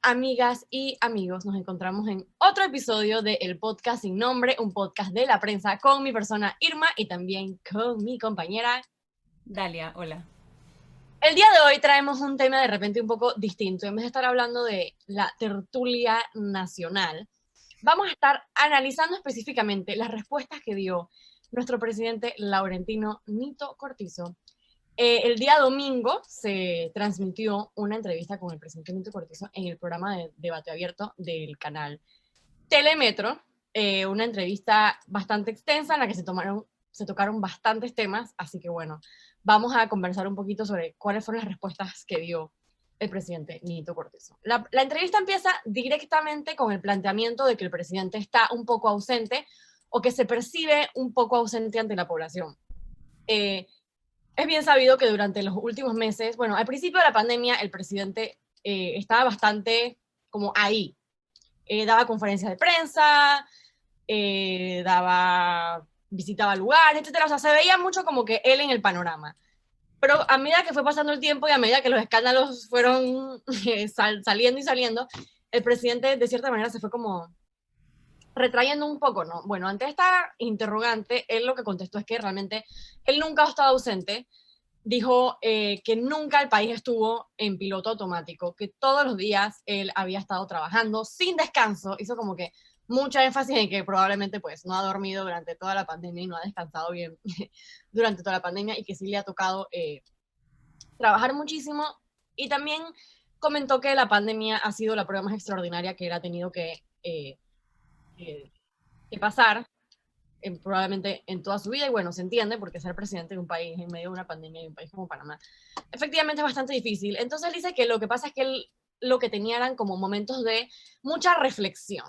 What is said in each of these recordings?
amigas y amigos, nos encontramos en otro episodio de El Podcast Sin Nombre, un podcast de la prensa con mi persona Irma y también con mi compañera Dalia, hola. El día de hoy traemos un tema de repente un poco distinto. En vez de estar hablando de la tertulia nacional, vamos a estar analizando específicamente las respuestas que dio nuestro presidente Laurentino Nito Cortizo. El día domingo se transmitió una entrevista con el presidente Nito Cortizo en el programa de debate abierto del canal Telemetro, una entrevista bastante extensa en la que se tocaron bastantes temas, así que bueno, vamos a conversar un poquito sobre cuáles fueron las respuestas que dio el presidente Nito Cortizo. La entrevista empieza directamente con el planteamiento de que el presidente está un poco ausente o que se percibe un poco ausente ante la población. Es bien sabido que durante los últimos meses, bueno, al principio de la pandemia, el presidente estaba bastante como ahí. Daba conferencias de prensa, visitaba lugares, etcétera. O sea, se veía mucho como que él en el panorama. Pero a medida que fue pasando el tiempo y a medida que los escándalos fueron saliendo y saliendo, el presidente de cierta manera se fue como retrayendo un poco, ¿no? Bueno, ante esta interrogante, él lo que contestó es que realmente él nunca ha estado ausente. Dijo que nunca el país estuvo en piloto automático, que todos los días él había estado trabajando sin descanso. Hizo como que mucha énfasis en que probablemente pues no ha dormido durante toda la pandemia y no ha descansado bien durante toda la pandemia y que sí le ha tocado trabajar muchísimo. Y también comentó que la pandemia ha sido la prueba más extraordinaria que él ha tenido que pasar probablemente en toda su vida, y bueno, se entiende porque ser presidente de un país en medio de una pandemia de un país como Panamá, efectivamente es bastante difícil. Entonces él dice que lo que pasa es que él lo que tenía eran como momentos de mucha reflexión,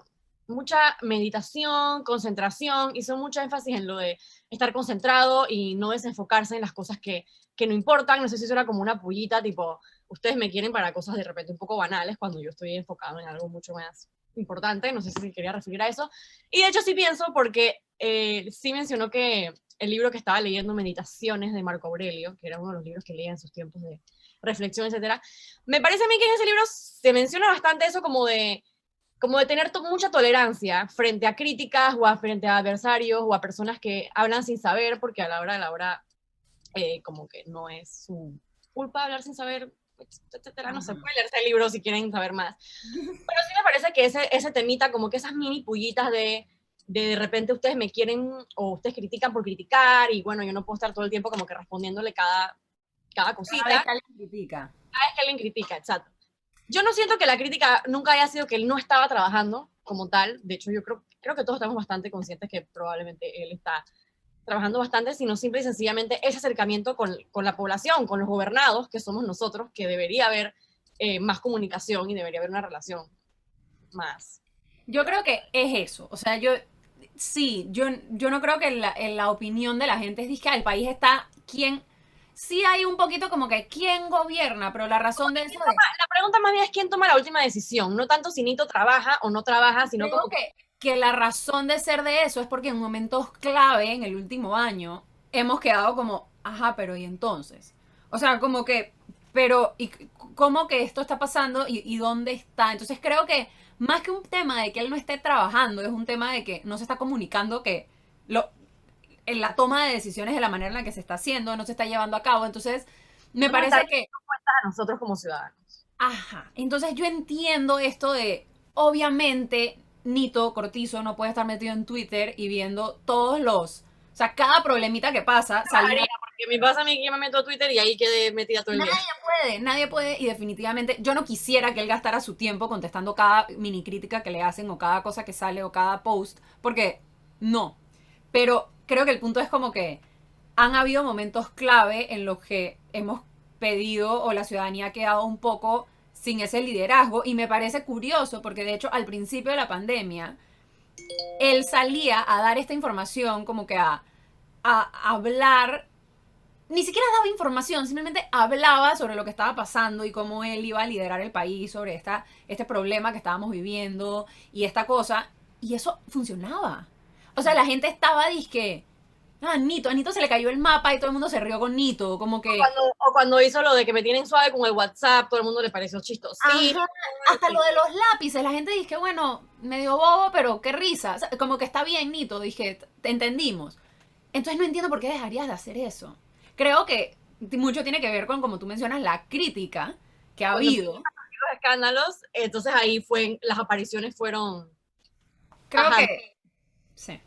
mucha meditación, concentración, hizo mucho énfasis en lo de estar concentrado y no desenfocarse en las cosas que no importan. No sé si eso era como una pullita, tipo, ustedes me quieren para cosas de repente un poco banales cuando yo estoy enfocado en algo mucho más importante. No sé si quería referir a eso. Y de hecho sí pienso porque sí mencionó que el libro que estaba leyendo, Meditaciones de Marco Aurelio, que era uno de los libros que leía en sus tiempos de reflexión, etcétera, me parece a mí que en ese libro se menciona bastante eso como de tener mucha tolerancia frente a críticas o frente a adversarios o a personas que hablan sin saber, porque a la hora de la hora como que no es su culpa hablar sin saber, etcétera. No se puede leerse el libro si quieren saber más. Pero sí me parece que ese temita, como que esas mini pullitas de repente ustedes me quieren o ustedes critican por criticar y bueno, yo no puedo estar todo el tiempo como que respondiéndole cada cosita. Cada vez que alguien critica. Cada vez que alguien critica, exacto. Yo no siento que la crítica nunca haya sido que él no estaba trabajando como tal. De hecho, yo creo que todos estamos bastante conscientes que probablemente él está trabajando bastante, sino simple y sencillamente ese acercamiento con la población, con los gobernados, que somos nosotros, que debería haber más comunicación y debería haber una relación más. Yo creo que es eso. O sea, yo no creo que en la opinión de la gente es que el país está quién. Sí hay un poquito como que quién gobierna, pero la razón de eso es. La pregunta más bien es quién toma la última decisión, no tanto si Nito trabaja o no trabaja, sino Creo como que la razón de ser de eso es porque en momentos clave en el último año hemos quedado como, ajá, pero ¿y entonces? O sea, como que, pero, ¿y cómo que esto está pasando y dónde está? Entonces creo que más que un tema de que él no esté trabajando, es un tema de que no se está comunicando que en la toma de decisiones de la manera en la que se está haciendo, no se está llevando a cabo. Entonces, me parece que a nosotros como ciudadanos. ajá. Entonces yo entiendo esto de, obviamente, Nito Cortizo no puede estar metido en Twitter y viendo todos los, o sea, cada problemita que pasa, salir a... Porque me pasa a mí que yo me meto a Twitter y ahí quedé metida todo el día. Nadie puede y definitivamente yo no quisiera que él gastara su tiempo contestando cada mini crítica que le hacen o cada cosa que sale o cada post, porque no. Pero creo que el punto es como que han habido momentos clave en los que hemos pedido o la ciudadanía ha quedado un poco sin ese liderazgo y me parece curioso porque de hecho al principio de la pandemia él salía a dar esta información como que a hablar, ni siquiera daba información, simplemente hablaba sobre lo que estaba pasando y cómo él iba a liderar el país sobre este problema que estábamos viviendo y esta cosa, y eso funcionaba. O sea, la gente estaba disque, Ah, Nito, a Nito se le cayó el mapa y todo el mundo se rió con Nito, como que... O cuando hizo lo de que me tienen suave con el WhatsApp, todo el mundo le pareció chistosito. Ajá, hasta lo de los lápices, la gente dice que bueno, medio bobo, pero qué risa. O sea, como que está bien, Nito, dije, te entendimos. Entonces no entiendo por qué dejarías de hacer eso. Creo que mucho tiene que ver con, como tú mencionas, la crítica que ha Cuando habido. los escándalos, entonces ahí las apariciones fueron Creo tajantes. que, sí.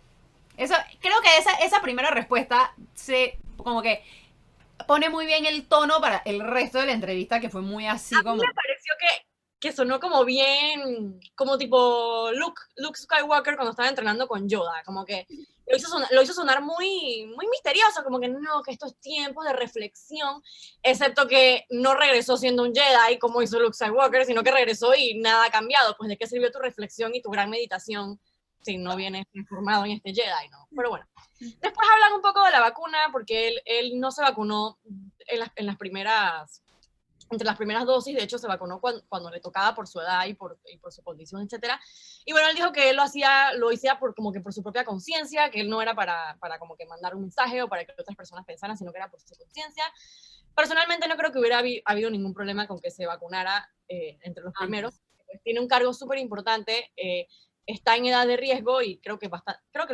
Eso, creo que esa primera respuesta se, como que pone muy bien el tono para el resto de la entrevista, que fue muy así A mí como... me pareció que sonó como bien, como tipo Luke Skywalker cuando estaba entrenando con Yoda, como que lo hizo sonar muy, muy misterioso, como que no, que estos tiempos de reflexión, excepto que no regresó siendo un Jedi como hizo Luke Skywalker, sino que regresó y nada ha cambiado. Pues de qué sirvió tu reflexión y tu gran meditación si no vienes informado en este Jedi, ¿no? Pero bueno. Después hablan un poco de la vacuna, porque él no se vacunó en las primeras entre las primeras dosis, de hecho se vacunó cuando le tocaba por su edad y por su condición, etcétera. Y bueno, él dijo que él lo hacía como que por su propia conciencia, que él no era para como que mandar un mensaje o para que otras personas pensaran, sino que era por su conciencia. Personalmente no creo que hubiera habido ningún problema con que se vacunara entre los primeros. Antes. Pues tiene un cargo súper importante, está en edad de riesgo y creo que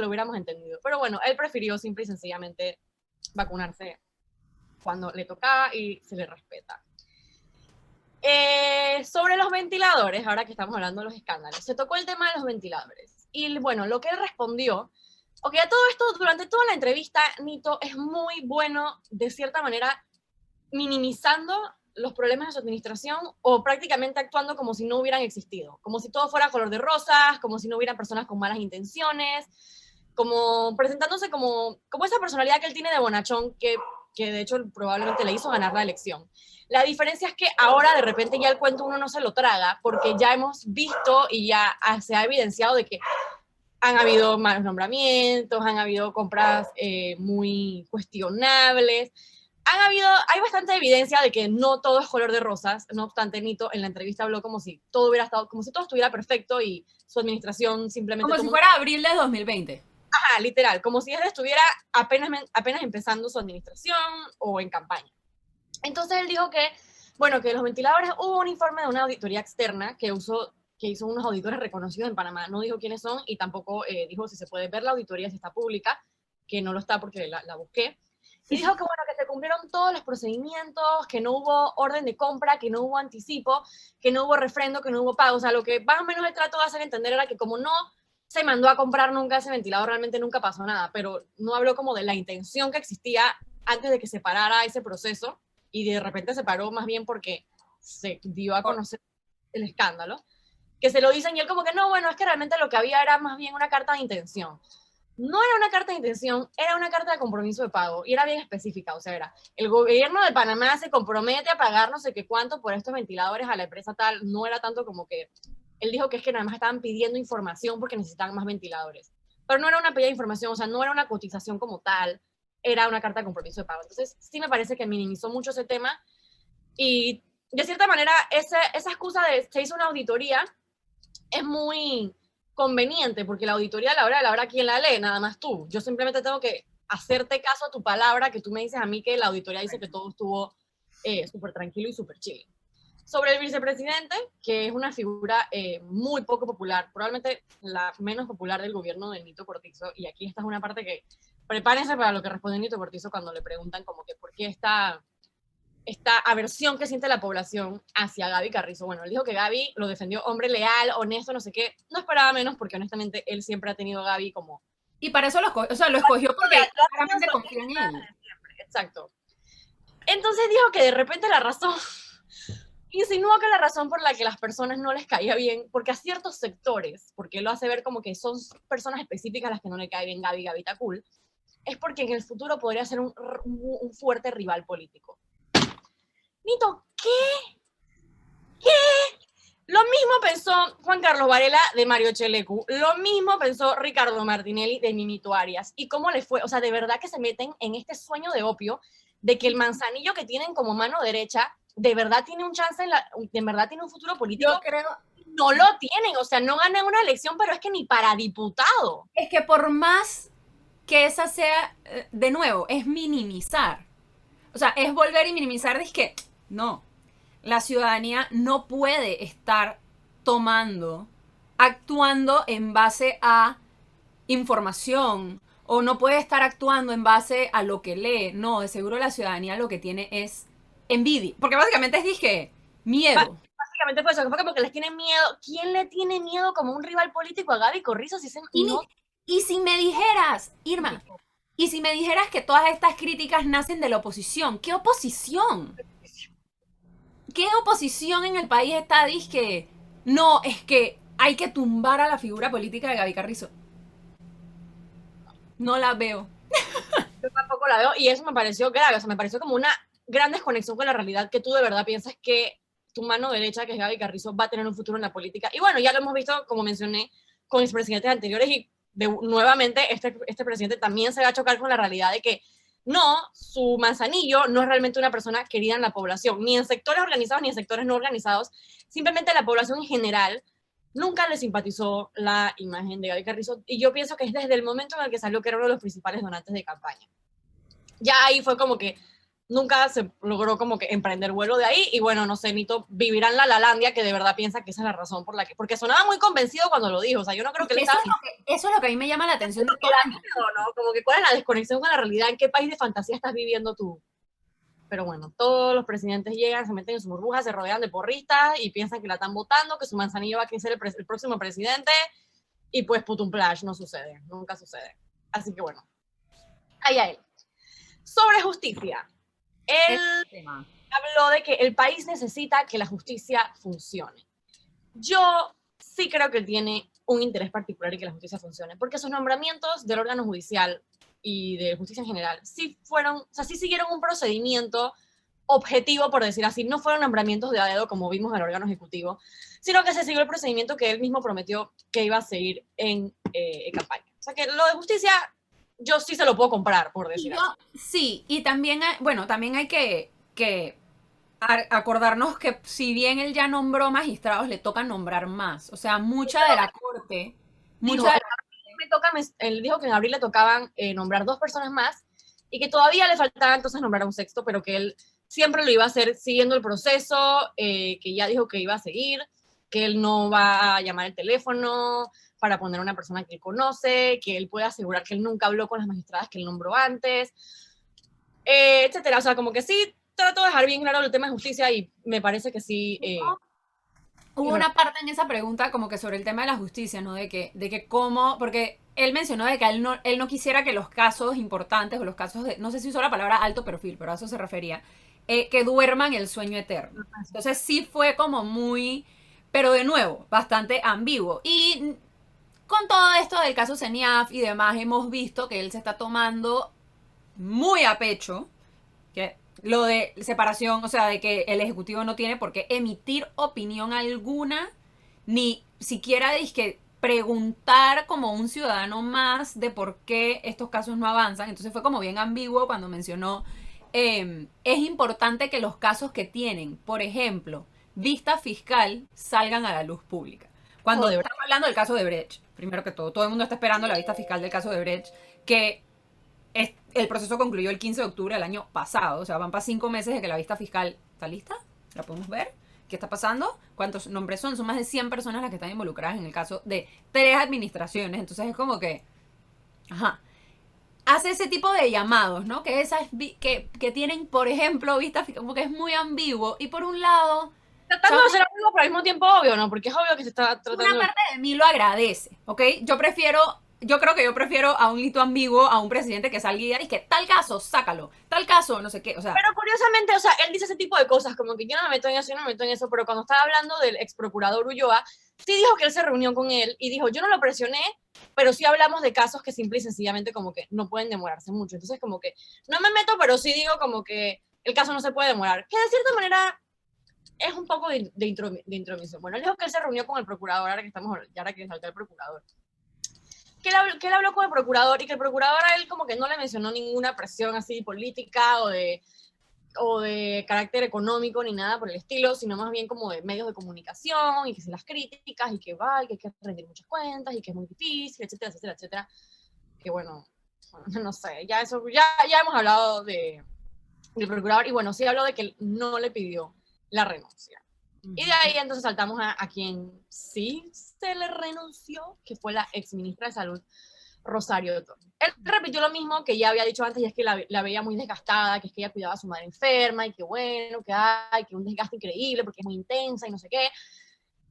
lo hubiéramos entendido. Pero bueno, él prefirió simple y sencillamente vacunarse cuando le tocaba y se le respeta. Sobre los ventiladores, ahora que estamos hablando de los escándalos, se tocó el tema de los ventiladores. Y bueno, lo que él respondió, ok, a todo esto, durante toda la entrevista, Nito es muy bueno, de cierta manera, minimizando los problemas de su administración o prácticamente actuando como si no hubieran existido, como si todo fuera color de rosas, como si no hubieran personas con malas intenciones, como presentándose como esa personalidad que él tiene de bonachón que de hecho probablemente le hizo ganar la elección. La diferencia es que ahora de repente ya el cuento uno no se lo traga porque ya hemos visto y ya se ha evidenciado de que han habido malos nombramientos, han habido compras muy cuestionables, hay bastante evidencia de que no todo es color de rosas. No obstante, Nito en la entrevista habló como si todo hubiera estado, como si todo estuviera perfecto y su administración simplemente Como si tomó, fuera abril de 2020. ajá, literal, como si él estuviera apenas empezando su administración o en campaña. Entonces él dijo que, bueno, que los ventiladores, hubo un informe de una auditoría externa que hizo unos auditores reconocidos en Panamá. No dijo quiénes son y tampoco dijo si se puede ver la auditoría, si está pública, que no lo está porque la busqué. Y dijo que, bueno, que se cumplieron todos los procedimientos, que no hubo orden de compra, que no hubo anticipo, que no hubo refrendo, que no hubo pago. O sea, lo que más o menos él trató de hacer entender era que como no se mandó a comprar nunca ese ventilador, realmente nunca pasó nada, pero no habló como de la intención que existía antes de que se parara ese proceso y de repente se paró más bien porque se dio a conocer el escándalo, que se lo dicen y él como que no, bueno, es que realmente lo que había era más bien una carta de intención. No era una carta de intención, era una carta de compromiso de pago y era bien específica, o sea, era el gobierno de Panamá se compromete a pagar no sé qué cuánto por estos ventiladores a la empresa tal, no era tanto como que, él dijo que es que nada más estaban pidiendo información porque necesitaban más ventiladores, pero no era una pedida de información, o sea, no era una cotización como tal, era una carta de compromiso de pago. Entonces, sí me parece que minimizó mucho ese tema y de cierta manera esa excusa de se hizo una auditoría es muy conveniente porque la auditoría a la hora quién la lee, nada más tú. Yo simplemente tengo que hacerte caso a tu palabra, que tú me dices a mí que la auditoría dice que todo estuvo súper tranquilo y súper chill. Sobre el vicepresidente, que es una figura muy poco popular, probablemente la menos popular del gobierno de Nito Cortizo, y aquí esta es una parte que prepárense para lo que responde Nito Cortizo cuando le preguntan como que por qué esta aversión que siente la población hacia Gaby Carrizo. Bueno, él dijo que Gaby lo defendió hombre leal, honesto, no sé qué. No esperaba menos porque honestamente él siempre ha tenido a Gaby como... Y para eso o sea, lo escogió porque claramente confía en él. Exacto. Entonces dijo que de repente la razón, insinuó que la razón por la que las personas no les caía bien, porque a ciertos sectores, porque él lo hace ver como que son personas específicas las que no le cae bien Gaby está cool, es porque en el futuro podría ser un fuerte rival político. Nito, ¿qué? Lo mismo pensó Juan Carlos Varela de Mario Chelecu, lo mismo pensó Ricardo Martinelli de Mimito Arias. ¿Y cómo le fue? O sea, de verdad que se meten en este sueño de opio de que el manzanillo que tienen como mano derecha de verdad tiene un chance, de verdad tiene un futuro político. Yo creo... No lo tienen, o sea, no ganan una elección, pero es que ni para diputado. Es que por más que esa sea, de nuevo, es minimizar. O sea, es volver y minimizar, es que no, la ciudadanía no puede estar tomando, actuando en base a información o no puede estar actuando en base a lo que lee. No, de seguro la ciudadanía lo que tiene es envidia. Porque básicamente es, dije, miedo. Básicamente fue eso, que fue como que les tienen miedo. ¿Quién le tiene miedo como un rival político a Gaby Corrizo si se Y, no? y si me dijeras, Irma, y si me dijeras que todas estas críticas nacen de la oposición, ¿qué oposición? ¿Qué oposición en el país está? Dije, no, es que hay que tumbar a la figura política de Gaby Carrizo. No la veo. Yo tampoco la veo y eso me pareció grave, o sea, me pareció como una gran desconexión con la realidad que tú de verdad piensas que tu mano derecha, que es Gaby Carrizo, va a tener un futuro en la política. Y bueno, ya lo hemos visto, como mencioné, con expresidentes anteriores y nuevamente este presidente también se va a chocar con la realidad de que no, su Manzanillo no es realmente una persona querida en la población, ni en sectores organizados ni en sectores no organizados, simplemente la población en general nunca le simpatizó la imagen de Gaby Carrizo y yo pienso que es desde el momento en el que salió que era uno de los principales donantes de campaña. Ya ahí fue como que nunca se logró como que emprender vuelo de ahí y bueno, no sé, Nito vivirá en la Lalandia que de verdad piensa que esa es la razón por la que, porque sonaba muy convencido cuando lo dijo, o sea, yo no creo que él Eso estaba... eso es lo que a mí me llama la atención de todo. ¿no? Como que cuál es la desconexión con la realidad, en qué país de fantasía estás viviendo tú. Pero bueno, todos los presidentes llegan, se meten en su burbuja, se rodean de porristas y piensan que la están votando, que su Manzanillo va a ser el próximo presidente y pues putum plash, no sucede, nunca sucede. Así que bueno, allá él. Sobre justicia. Él habló de que el país necesita que la justicia funcione. Yo sí creo que él tiene un interés particular en que la justicia funcione, porque sus nombramientos del órgano judicial y de justicia en general sí fueron, o sea, sí siguieron un procedimiento objetivo, por decir así, no fueron nombramientos de a dedo como vimos en el órgano ejecutivo, sino que se siguió el procedimiento que él mismo prometió que iba a seguir en campaña. O sea que lo de justicia yo sí se lo puedo comprar, por decir así. Sí, y también, bueno, también hay que acordarnos que si bien él ya nombró magistrados, le toca nombrar más. O sea, mucha de la corte, Dijo, mucha de él dijo que en abril le tocaban nombrar 2 personas más y que todavía le faltaba entonces nombrar a un sexto, pero que él siempre lo iba a hacer siguiendo el proceso, que ya dijo que iba a seguir, que él no va a llamar el teléfono para poner a una persona que él conoce, que él puede asegurar que él nunca habló con las magistradas que él nombró antes, etcétera. O sea, como que sí trato de dejar bien claro el tema de justicia y me parece que sí. Hubo una parte en esa pregunta como que sobre el tema de la justicia, ¿no? De que cómo, porque él mencionó de que él no quisiera que los casos importantes o los casos de, no sé si usó la palabra alto perfil, pero a eso se refería, que duerman el sueño eterno. Entonces sí fue como muy, pero de nuevo, bastante ambiguo. Y con todo esto del caso CENIAF y demás, hemos visto que él se está tomando muy a pecho que lo de separación, o sea, de que el Ejecutivo no tiene por qué emitir opinión alguna, ni siquiera que preguntar como un ciudadano más de por qué estos casos no avanzan. Entonces fue como bien ambiguo cuando mencionó, es importante que los casos que tienen, por ejemplo, vista fiscal, salgan a la luz pública. Cuando estamos hablando del caso de Brecht, primero que todo el mundo está esperando la vista fiscal del caso de Brecht, que el proceso concluyó el 15 de octubre del año pasado. O sea, van para 5 meses de que la vista fiscal está lista. ¿La podemos ver? ¿Qué está pasando? ¿Cuántos nombres son? Son más de 100 personas las que están involucradas en el caso de 3 administraciones. Entonces es como que... Ajá. Hace ese tipo de llamados, ¿no? Que esas que tienen, por ejemplo, vista fiscal, como que es muy ambiguo. Y por un lado... Tratando de ser ambiguo, pero al mismo tiempo obvio, ¿no? Porque es obvio que se está tratando... Una parte de mí lo agradece, ¿ok? Yo creo que yo prefiero a un lito ambiguo, a un presidente que salga y diga, es que tal caso, sácalo, tal caso, no sé qué, o sea. Pero curiosamente, o sea, él dice ese tipo de cosas, como que yo no me meto en eso, yo no me meto en eso, pero cuando estaba hablando del ex procurador Ulloa, sí dijo que él se reunió con él y dijo, yo no lo presioné, pero sí hablamos de casos que simple y sencillamente como que no pueden demorarse mucho. Entonces como que no me meto, pero sí digo como que el caso no se puede demorar, que de cierta manera es un poco de intromisión. Bueno, él dijo que él se reunió con el procurador, ahora que salta el procurador. Que él habló con el procurador y que el procurador a él como que no le mencionó ninguna presión así política o de carácter económico ni nada por el estilo, sino más bien como de medios de comunicación y que si las críticas y que va, y que hay que rendir muchas cuentas y que es muy difícil, etcétera, etcétera, etcétera. Que bueno, no sé, ya eso, ya hemos hablado del procurador, y bueno, sí habló de que él no le pidió la renuncia. Y de ahí entonces saltamos a quien sí se le renunció, que fue la ex ministra de Salud, Rosario Torres. Él repitió lo mismo que ya había dicho antes, y es que la veía muy desgastada, que es que ella cuidaba a su madre enferma, y que bueno, que hay, que un desgaste increíble porque es muy intensa y no sé qué.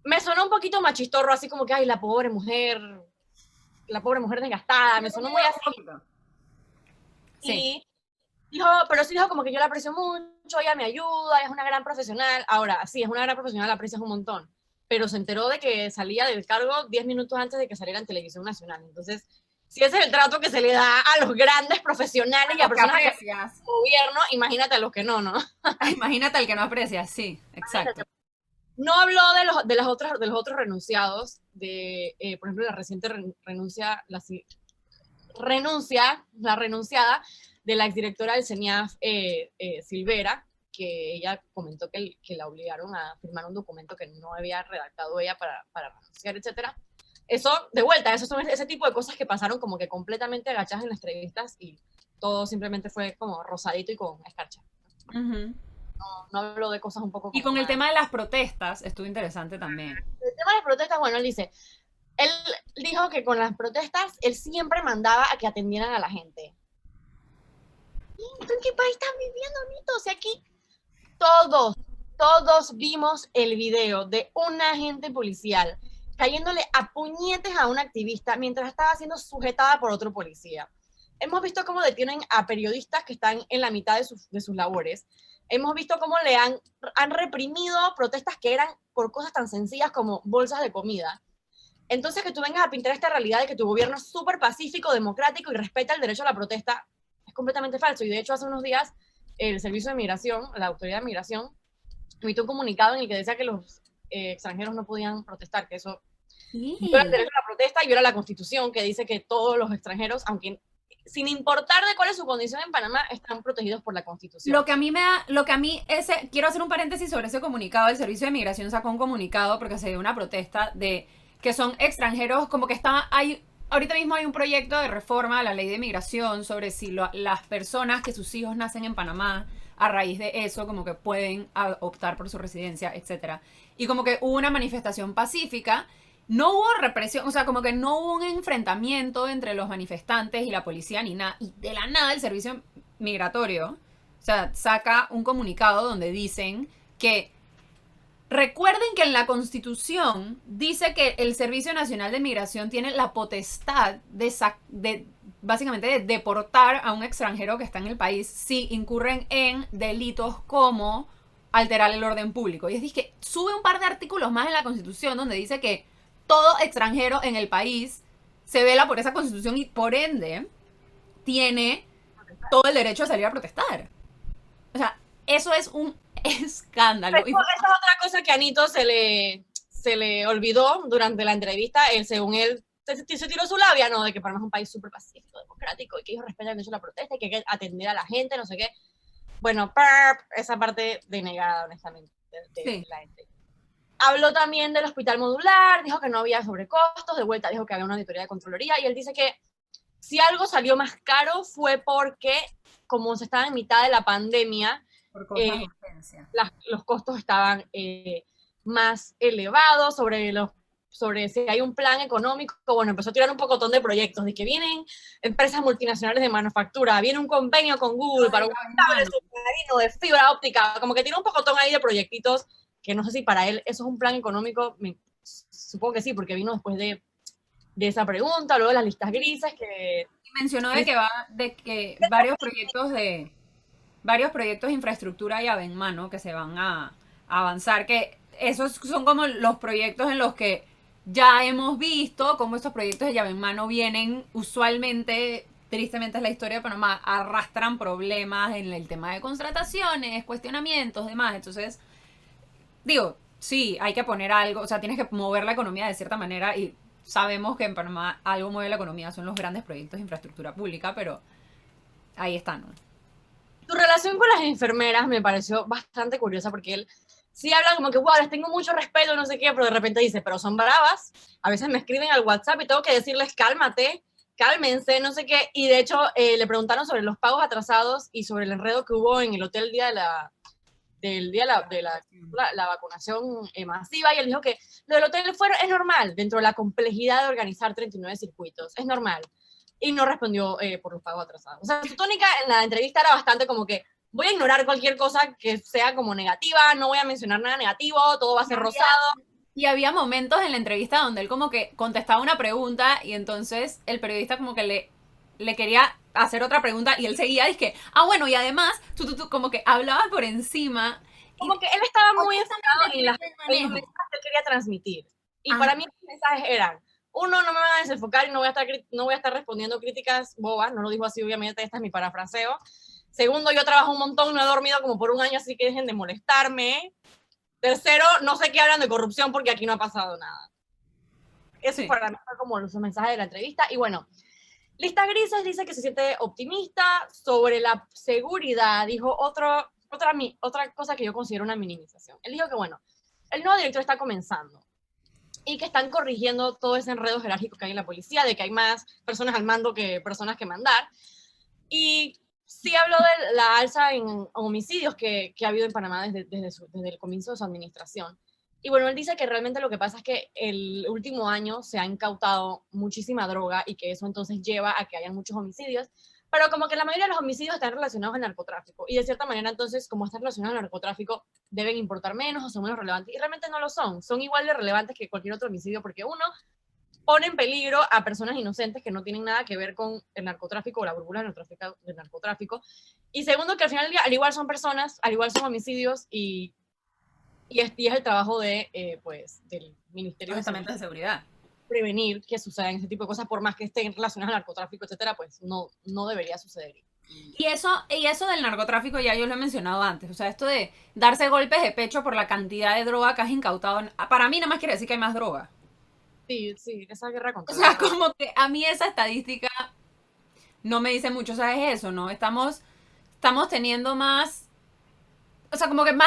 Me sonó un poquito machistorro, así como que, ay, la pobre mujer desgastada, me sonó muy así. Sí. Y dijo, pero sí dijo como que yo la aprecio mucho, ella me ayuda, es una gran profesional. Ahora, sí, es una gran profesional, la aprecias un montón, pero se enteró de que salía del cargo 10 minutos antes de que saliera en Televisión Nacional. Entonces, si ese es el trato que se le da a los grandes profesionales y a personas que aprecias. gobierno, imagínate a los que no, ¿no? Imagínate al que no aprecias, sí, exacto. No habló de los otros renunciados, por ejemplo, la reciente renuncia, la renunciada de la exdirectora del CENIAF, Silvera, que ella comentó que la obligaron a firmar un documento que no había redactado ella para renunciar, etcétera. Eso, de vuelta, esos son ese tipo de cosas que pasaron como que completamente agachadas en las entrevistas, y todo simplemente fue como rosadito y con escarcha. No habló de cosas un poco Y como con el más. tema de las protestas, estuvo interesante también. El tema de las protestas, bueno, él dijo que con las protestas él siempre mandaba a que atendieran a la gente. ¿En qué país estás viviendo, Nito? O sea, aquí todos vimos el video de un agente policial cayéndole a puñetes a una activista mientras estaba siendo sujetada por otro policía. Hemos visto cómo detienen a periodistas que están en la mitad de sus labores. Hemos visto cómo le han reprimido protestas que eran por cosas tan sencillas como bolsas de comida. Entonces, que tú vengas a pintar esta realidad de que tu gobierno es súper pacífico, democrático y respeta el derecho a la protesta, es completamente falso. Y de hecho, hace unos días, el Servicio de Migración, la Autoridad de Migración, emitió un comunicado en el que decía que los extranjeros no podían protestar, que eso viola el derecho a la protesta y viola la Constitución, que dice que todos los extranjeros, aunque sin importar de cuál es su condición en Panamá, están protegidos por la Constitución. Quiero hacer un paréntesis sobre ese comunicado. El Servicio de Migración sacó un comunicado porque se dio una protesta de que son extranjeros, como que ahorita mismo hay un proyecto de reforma a la ley de migración sobre si las personas que sus hijos nacen en Panamá, a raíz de eso, como que pueden optar por su residencia, etc. Y como que hubo una manifestación pacífica, no hubo represión, o sea, como que no hubo un enfrentamiento entre los manifestantes y la policía ni nada. Y de la nada el servicio migratorio, o sea, saca un comunicado donde dicen que recuerden que en la Constitución dice que el Servicio Nacional de Migración tiene la potestad de básicamente de deportar a un extranjero que está en el país si incurren en delitos como alterar el orden público. Y es que sube un par de artículos más en la Constitución donde dice que todo extranjero en el país se vela por esa Constitución y por ende tiene todo el derecho a salir a protestar. O sea, eso es un escándalo. Esa es otra cosa que a Anito se le olvidó durante la entrevista. Según él, se tiró su labia, ¿no? De que Panamá es un país súper pacífico, democrático, y que ellos respetan el derecho a la protesta, y que hay que atender a la gente, no sé qué. Bueno, esa parte denegada, honestamente, de la gente. Habló también del hospital modular, dijo que no había sobrecostos, de vuelta dijo que había una auditoría de Contraloría, y él dice que si algo salió más caro fue porque, como se estaba en mitad de la pandemia, los costos estaban más elevados. Sobre si hay un plan económico, bueno, empezó a tirar un pocotón de proyectos, de que vienen empresas multinacionales de manufactura, viene un convenio con Google para un cable submarino de fibra óptica, como que tiene un pocotón ahí de proyectitos, que no sé si para él eso es un plan económico, supongo que sí, porque vino después de esa pregunta, luego de las listas grises que... Mencionó de que varios proyectos de infraestructura llave en mano que se van a avanzar, que esos son como los proyectos en los que ya hemos visto cómo estos proyectos de llave en mano vienen usualmente, tristemente es la historia de Panamá, arrastran problemas en el tema de contrataciones, cuestionamientos, demás. Entonces, digo, sí, hay que poner algo, o sea, tienes que mover la economía de cierta manera, y sabemos que en Panamá algo mueve la economía, son los grandes proyectos de infraestructura pública, pero ahí están, ¿no? Tu relación con las enfermeras me pareció bastante curiosa, porque él sí habla como que, wow, les tengo mucho respeto, no sé qué, pero de repente dice, pero son bravas, a veces me escriben al WhatsApp y tengo que decirles, cálmate, cálmense, no sé qué. Y de hecho, le preguntaron sobre los pagos atrasados y sobre el enredo que hubo en el hotel el día la vacunación masiva, y él dijo que lo del hotel es normal dentro de la complejidad de organizar 39 circuitos, es normal. Y no respondió por los pagos atrasados. O sea, su tónica en la entrevista era bastante como que voy a ignorar cualquier cosa que sea como negativa, no voy a mencionar nada negativo, todo va a ser rosado. Y había momentos en la entrevista donde él como que contestaba una pregunta y entonces el periodista como que le quería hacer otra pregunta y él seguía, dizque, bueno, y además, tú como que hablaba por encima. Como que él estaba muy enfocado en los mensajes que él quería transmitir. Y para mí los mensajes eran, uno, no me van a desenfocar y no voy a estar respondiendo críticas bobas, no lo dijo así, obviamente, este es mi parafraseo. Segundo, yo trabajo un montón, no he dormido como por un año, así que dejen de molestarme. Tercero, no sé qué hablan de corrupción porque aquí no ha pasado nada. Eso para mí fue como los mensajes de la entrevista. Y bueno, Listas Grises dice que se siente optimista sobre la seguridad. Dijo otra cosa que yo considero una minimización. Él dijo que, bueno, el nuevo director está comenzando y que están corrigiendo todo ese enredo jerárquico que hay en la policía, de que hay más personas al mando que personas que mandar. Y sí habló de la alza en homicidios que ha habido en Panamá desde el comienzo de su administración. Y bueno, él dice que realmente lo que pasa es que el último año se ha incautado muchísima droga y que eso entonces lleva a que haya muchos homicidios, pero como que la mayoría de los homicidios están relacionados al narcotráfico y de cierta manera entonces como están relacionados al narcotráfico deben importar menos o son menos relevantes, y realmente no lo son igual de relevantes que cualquier otro homicidio porque uno, pone en peligro a personas inocentes que no tienen nada que ver con el narcotráfico o la burbuja del narcotráfico, y segundo que al final del día al igual son personas, al igual son homicidios y es el trabajo pues, del Ministerio de Seguridad prevenir que sucedan ese tipo de cosas, por más que estén relacionadas al narcotráfico, etcétera, pues no debería suceder. Y eso del narcotráfico ya yo lo he mencionado antes, o sea, esto de darse golpes de pecho por la cantidad de droga que has incautado, para mí nada más quiere decir que hay más droga. Sí, esa guerra contra o sea, como que a mí esa estadística no me dice mucho, o sea, es eso, ¿no? Estamos teniendo más, o sea, como que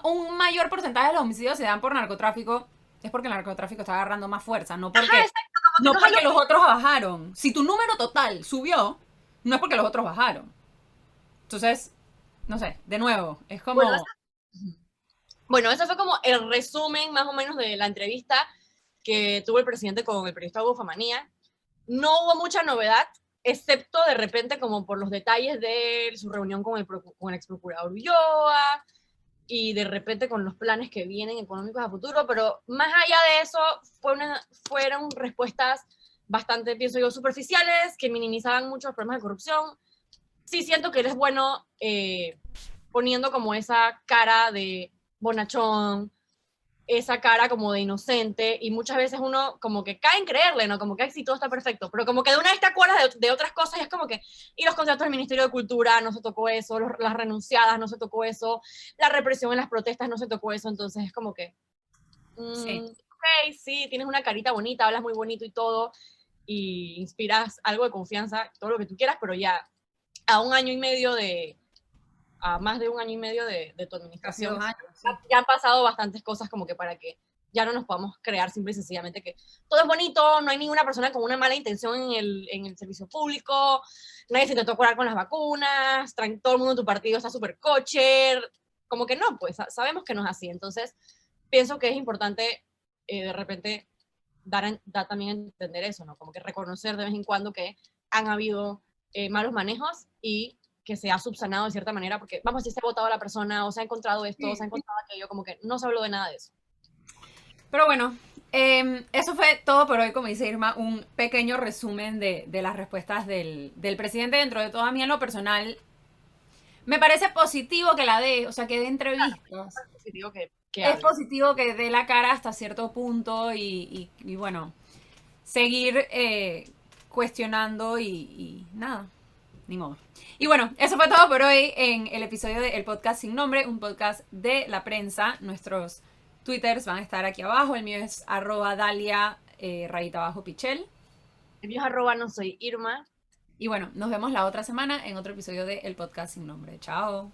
un mayor porcentaje de los homicidios se dan por narcotráfico, es porque el narcotráfico está agarrando más fuerza, no porque, porque los otros bajaron. Si tu número total subió, no es porque los otros bajaron. Entonces, no sé, de nuevo, es como... Bueno, eso fue como el resumen más o menos de la entrevista que tuvo el presidente con el periodista Hugo Famanía. No hubo mucha novedad, excepto de repente como por los detalles de su reunión con el ex procurador Ulloa y de repente con los planes que vienen económicos a futuro, pero más allá de eso fueron respuestas bastante, pienso yo, superficiales, que minimizaban mucho los problemas de corrupción. Sí siento que eres bueno poniendo como esa cara de bonachón, esa cara como de inocente, y muchas veces uno como que cae en creerle, ¿no? Como que sí, todo está perfecto, pero como que de una vez te acuerdas de otras cosas y es como que, y los contratos del Ministerio de Cultura, no se tocó eso, las renunciadas, no se tocó eso, la represión en las protestas, no se tocó eso, entonces es como que, ok, sí, tienes una carita bonita, hablas muy bonito y todo, y inspiras algo de confianza, todo lo que tú quieras, pero ya a más de un año y medio de tu administración, ya han pasado bastantes cosas como que para que ya no nos podamos crear simple y sencillamente que todo es bonito, no hay ninguna persona con una mala intención en el servicio público, nadie se intentó curar con las vacunas, todo el mundo en tu partido está súper cocher, como que no, pues sabemos que no es así. Entonces pienso que es importante de repente dar también a entender eso, ¿no? Como que reconocer de vez en cuando que han habido malos manejos y que se ha subsanado de cierta manera, porque vamos a decir, se ha votado a la persona, o se ha encontrado esto, o se ha encontrado aquello, como que no se habló de nada de eso. Pero bueno, eso fue todo por hoy, como dice Irma, un pequeño resumen de las respuestas del presidente. Dentro de todo, a mí en lo personal, me parece positivo que la dé, o sea, que dé entrevistas. Es positivo es positivo que dé la cara hasta cierto punto y bueno, seguir cuestionando y nada, ni modo. Y bueno, eso fue todo por hoy en el episodio del podcast Sin Nombre, un podcast de la prensa. Nuestros twitters van a estar aquí abajo. El mío es @Dalia _Pichel. El mío es @no soy Irma. Y bueno, nos vemos la otra semana en otro episodio del podcast Sin Nombre. Chao.